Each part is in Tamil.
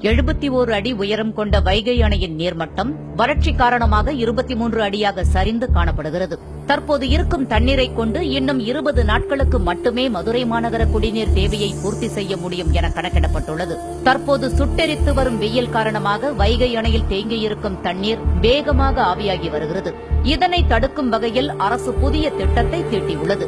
71 அடி உயரம் கொண்ட வைகை அணையின் நீர்மட்டம் வறட்சி காரணமாக 23 அடியாக சரிந்து காணப்படுகிறது. தற்போது இருக்கும் தண்ணீரை கொண்டு இன்னும் 20 நாட்களுக்கு மட்டுமே மதுரை மாநகர குடிநீர் தேவையை பூர்த்தி செய்ய முடியும் என கணக்கிடப்பட்டுள்ளது. தற்போது சுட்டெரித்து வரும் வெயில் காரணமாக வைகை அணையில் தேங்கியிருக்கும் தண்ணீர் வேகமாக ஆவியாகி வருகிறது. இதனை தடுக்கும் வகையில் அரசு புதிய திட்டத்தை தீட்டியுள்ளது.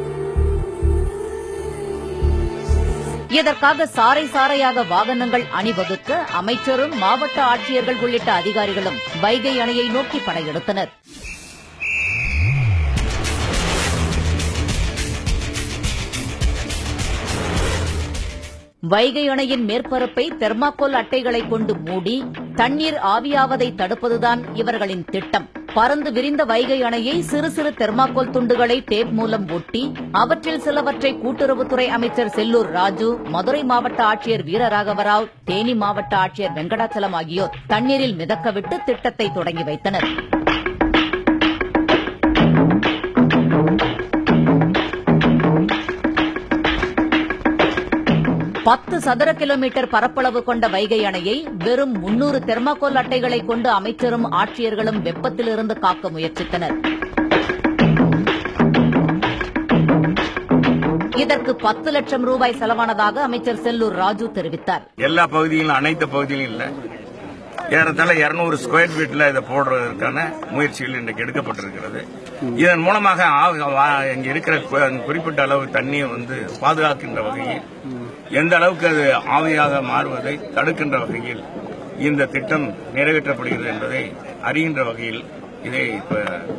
இதற்காக சாறை சாறையாக வாகனங்கள் அணிவகுக்க அமைச்சரும் மாவட்ட ஆட்சியர்கள் உள்ளிட்ட அதிகாரிகளும் வைகை அணையை நோக்கி படையெடுத்தனர். வைகை அணையின் மேற்பரப்பை தெர்மாக்கோல் அட்டைகளை கொண்டு மூடி தண்ணீர் ஆவியாவதை தடுப்பதுதான் இவர்களின் திட்டம். பறந்து விரிந்த வைகை அணையை சிறு சிறு தெர்மாக்கோல் துண்டுகளை டேப் மூலம் ஒட்டி அவற்றில் சிலவற்றை கூட்டுறவுத்துறை அமைச்சர் செல்லூர் ராஜு, மதுரை மாவட்ட ஆட்சியர் வீரராகவராவ், தேனி மாவட்ட ஆட்சியர் வெங்கடாச்சலம் ஆகியோர் தண்ணீரில் மிதக்கவிட்டு திட்டத்தை தொடங்கி வைத்தனர். பத்து சதுர கிலோமீட்டர் பரப்பளவு கொண்ட வைகை அணையை வெறும் 300 தெர்மாக்கோல் அட்டைகளை கொண்டு அமைச்சரும் ஆட்சியர்களும் வெப்பத்திலிருந்து காக்க முயற்சித்தனர். இதற்கு 10 லட்சம் ரூபாய் செலவானதாக அமைச்சர் செல்லூர் ராஜு தெரிவித்தார். எல்லா பகுதியிலும் அனைத்து பகுதியிலும் இல்ல, ஏறத்தாழ 200 ஸ்கொயர் ஃபீட்ல இதை போடுறதற்கான முயற்சிகள் இன்றைக்கு எடுக்கப்பட்டிருக்கிறது. இதன் மூலமாக இங்க இருக்கிற குறிப்பிட்ட அளவு தண்ணியை பாதுகாக்கின்ற வகையில், எந்த அளவுக்கு அது ஆவியாக மாறுவதை தடுக்கின்ற வகையில் இந்த திட்டம் நிறைவேற்றப்படுகிறது என்பதை அறிகின்ற வகையில் இதை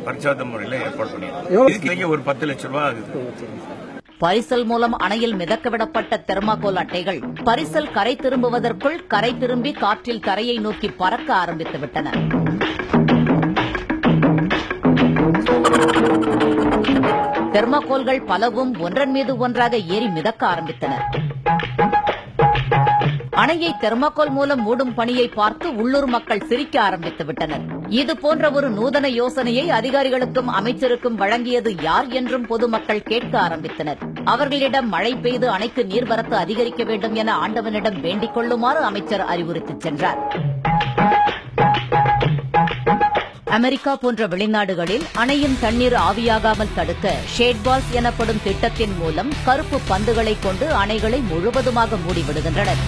பரிச்சார்த்த முறையில் ஏற்பாடு பண்ணியிருக்கோம். ஒரு 10 லட்சம் ரூபாய் ஆகுது. பரிசல் மூலம் அணையில் மிதக்கவிடப்பட்ட தெர்மாக்கோல் அட்டைகள் பரிசல் கரை திரும்புவதற்குள் கரை திரும்பி காற்றில் தரையை நோக்கி பறக்க ஆரம்பித்துவிட்டன. தெர்மாக்கோல்கள் பலவும் ஒன்றன் மீது ஒன்றாக ஏறி மிதக்க ஆரம்பித்தன. அணையை தெர்மாக்கோல் மூலம் மூடும் பணியை பார்த்து உள்ளூர் மக்கள் சிரிக்க ஆரம்பித்துவிட்டனர். இதுபோன்ற ஒரு நூதன யோசனையை அதிகாரிகளுக்கும் அமைச்சருக்கும் வழங்கியது யார் என்றும் பொதுமக்கள் கேட்க ஆரம்பித்தனர். அவர்களிடம் மழை பெய்து அணைக்கு நீர்வரத்து அதிகரிக்க வேண்டும் என ஆண்டவனிடம் வேண்டிக் கொள்ளுமாறு அமைச்சர் அறிவுறுத்திச் சென்றார். அமெரிக்கா போன்ற வெளிநாடுகளில் அணையின் தண்ணீர் ஆவியாகாமல் தடுக்க ஷேட்பால்ஸ் எனப்படும் திட்டத்தின் மூலம் கருப்பு பந்துகளை கொண்டு அணைகளை முழுவதுமாக மூடிவிடுகின்றனர்.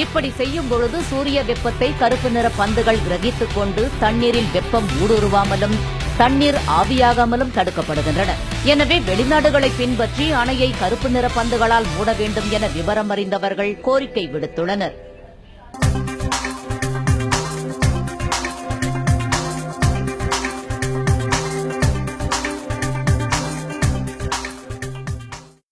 இப்படி செய்யும் பொழுது சூரிய வெப்பத்தை கருப்பு நிற பந்துகள் கிரகித்துக் கொண்டு தண்ணீரில் வெப்பம் ஊடுருவாமலும் தண்ணீர் ஆவியாகாமலும் தடுக்கப்படுகின்றன. எனவே வெளிநாடுகளை பின்பற்றி அணையை கருப்பு நிற பந்துகளால் மூட வேண்டும் என விவரம் அறிந்தவர்கள் கோரிக்கை விடுத்துள்ளனர்.